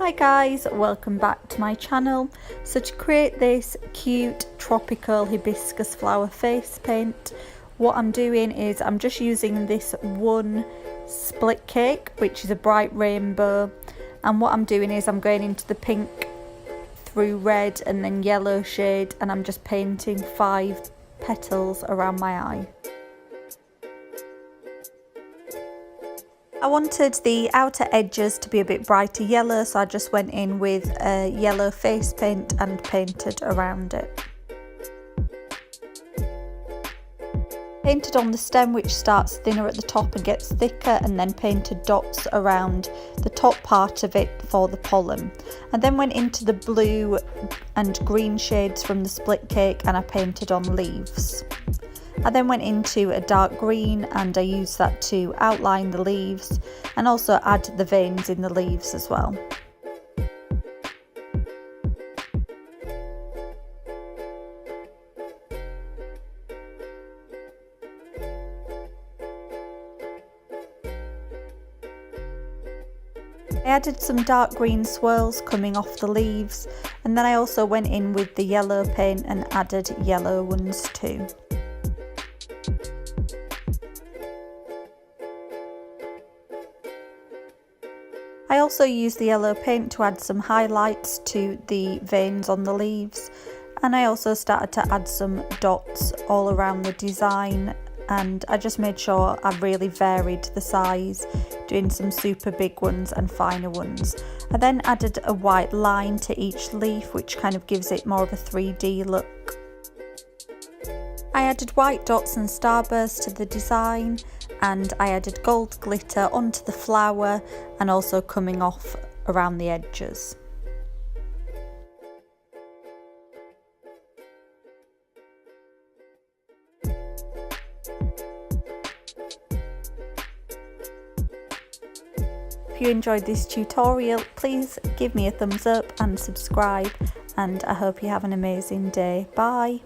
Hi guys, welcome back to my channel. So to create this cute tropical hibiscus flower face paint, what I'm doing is I'm just using this one split cake, which is a bright rainbow, and what I'm doing is I'm going into the pink through red and then yellow shade, and I'm just painting 5 petals around my eye. I wanted the outer edges to be a bit brighter yellow, so I just went in with a yellow face paint and painted around it. Painted on the stem, which starts thinner at the top and gets thicker, and then painted dots around the top part of it for the pollen. And then went into the blue and green shades from the split cake and I painted on leaves. I then went into a dark green and I used that to outline the leaves and also add the veins in the leaves as well. I added some dark green swirls coming off the leaves, and then I also went in with the yellow paint and added yellow ones too. I also used the yellow paint to add some highlights to the veins on the leaves, and I also started to add some dots all around the design, and I just made sure I really varied the size, doing some super big ones and finer ones. I then added a white line to each leaf, which kind of gives it more of a 3D look. I added white dots and starbursts to the design, and I added gold glitter onto the flower and also coming off around the edges. If you enjoyed this tutorial, please give me a thumbs up and subscribe, and I hope you have an amazing day. Bye!